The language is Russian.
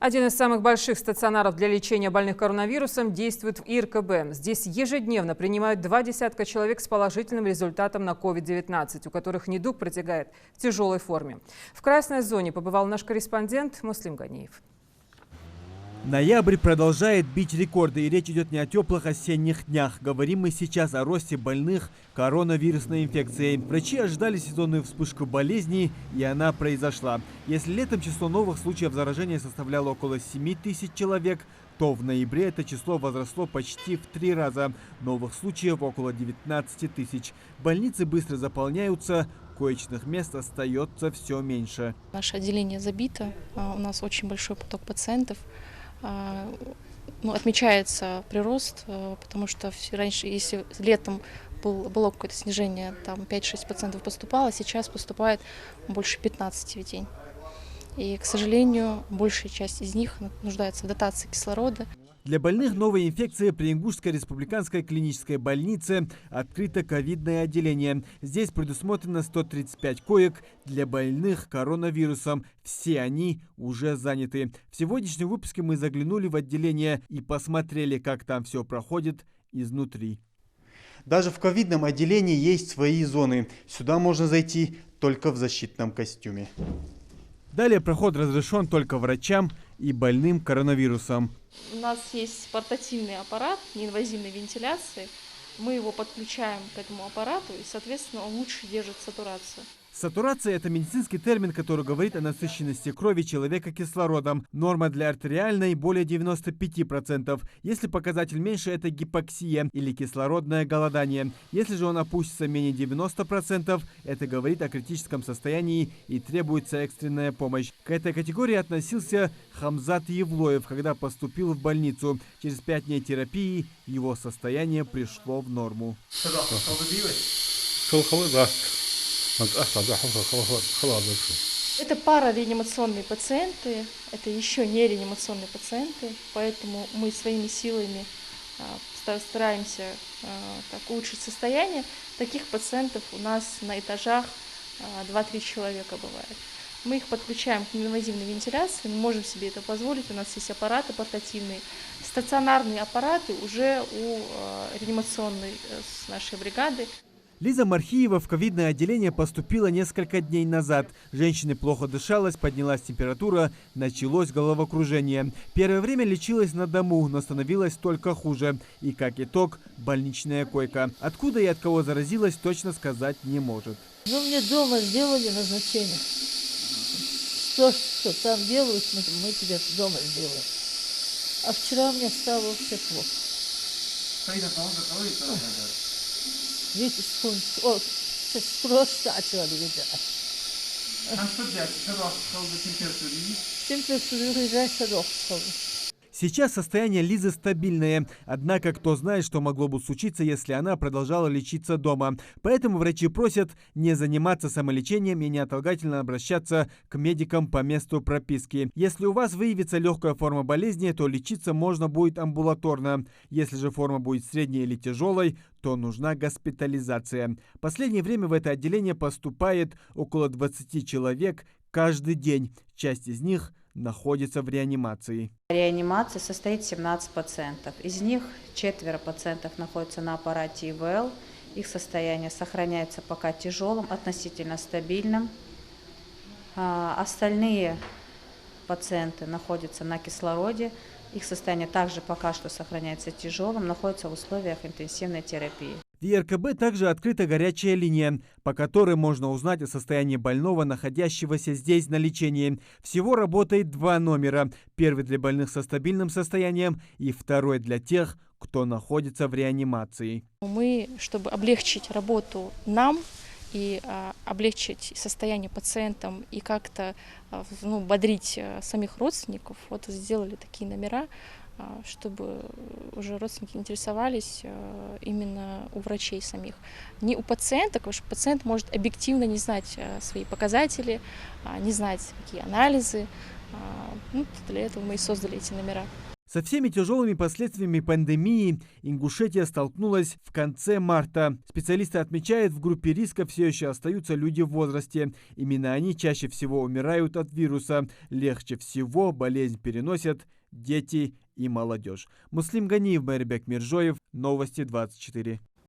Один из самых больших стационаров для лечения больных коронавирусом действует в ИРКБ. Здесь ежедневно принимают 20 человек с положительным результатом на COVID-19, у которых недуг протекает в тяжелой форме. В красной зоне побывал наш корреспондент Муслим Ганиев. Ноябрь продолжает бить рекорды, и речь идет не о теплых осенних днях. Говорим мы сейчас о росте больных коронавирусной инфекцией. Врачи ожидали сезонную вспышку болезни, и она произошла. Если летом число новых случаев заражения составляло около 7 тысяч человек, то в ноябре это число возросло почти в 3 раза. Новых случаев около 19 тысяч. Больницы быстро заполняются, коечных мест остается все меньше. Наше отделение забито, у нас очень большой поток пациентов. Отмечается прирост, потому что раньше, если летом было какое-то снижение, там 5-6% поступало, сейчас поступает больше 15 в день. И, к сожалению, большая часть из них нуждается в дотации кислорода. Для больных новой инфекции при Ингушской республиканской клинической больнице открыто ковидное отделение. Здесь предусмотрено 135 коек для больных коронавирусом. Все они уже заняты. В сегодняшнем выпуске мы заглянули в отделение и посмотрели, как там все проходит изнутри. Даже в ковидном отделении есть свои зоны. Сюда можно зайти только в защитном костюме. Далее проход разрешен только врачам и больным коронавирусом. У нас есть портативный аппарат неинвазивной вентиляции. Мы его подключаем к этому аппарату, и, соответственно, он лучше держит сатурацию. Сатурация – это медицинский термин, который говорит о насыщенности крови человека кислородом. Норма для артериальной – более 95%. Если показатель меньше – это гипоксия или кислородное голодание. Если же он опустится менее 90%, это говорит о критическом состоянии и требуется экстренная помощь. К этой категории относился Хамзат Евлоев, когда поступил в больницу. Через 5 дней терапии его состояние пришло в норму. Это парареанимационные пациенты, это еще не реанимационные пациенты, поэтому мы своими силами стараемся улучшить состояние. Таких пациентов у нас на этажах 2-3 человека бывает. Мы их подключаем к неинвазивной вентиляции, мы можем себе это позволить, у нас есть аппараты портативные. Стационарные аппараты уже у реанимационной нашей бригады. Лиза Мархиева в ковидное отделение поступила несколько дней назад. Женщине плохо дышалось, поднялась температура, началось головокружение. Первое время лечилась на дому, но становилось только хуже. И как итог, больничная койка. Откуда и от кого заразилась, точно сказать не может. Мне дома сделали назначение. То, что там делают, мы тебе дома сделаем. А вчера мне стало вообще плохо. Видите, просто начала лежать. Температура лежать. Сейчас состояние Лизы стабильное, однако кто знает, что могло бы случиться, если она продолжала лечиться дома. Поэтому врачи просят не заниматься самолечением и неотлагательно обращаться к медикам по месту прописки. Если у вас выявится легкая форма болезни, то лечиться можно будет амбулаторно. Если же форма будет средней или тяжелой, то нужна госпитализация. В последнее время в это отделение поступает около 20 человек каждый день. Часть из них находится в реанимации. Реанимация состоит 17 пациентов. Из них 4 пациентов находятся на аппарате ИВЛ. Их состояние сохраняется пока тяжелым, относительно стабильным. Остальные пациенты находятся на кислороде. Их состояние также пока что сохраняется тяжелым, находятся в условиях интенсивной терапии. В ИРКБ также открыта горячая линия, по которой можно узнать о состоянии больного, находящегося здесь на лечении. Всего работает 2 номера. Первый для больных со стабильным состоянием и второй для тех, кто находится в реанимации. Мы, чтобы облегчить работу нам и облегчить состояние пациентам и как-то бодрить самих родственников, сделали такие номера, чтобы уже родственники интересовались именно у врачей самих. Не у пациента, потому что пациент может объективно не знать свои показатели, не знать, какие анализы. Для этого мы и создали эти номера. Со всеми тяжелыми последствиями пандемии Ингушетия столкнулась в конце марта. Специалисты отмечают, в группе риска все еще остаются люди в возрасте. Именно они чаще всего умирают от вируса. Легче всего болезнь переносят дети и молодежь. Муслим Ганиев, Байрбек Миржоев, Новости 24.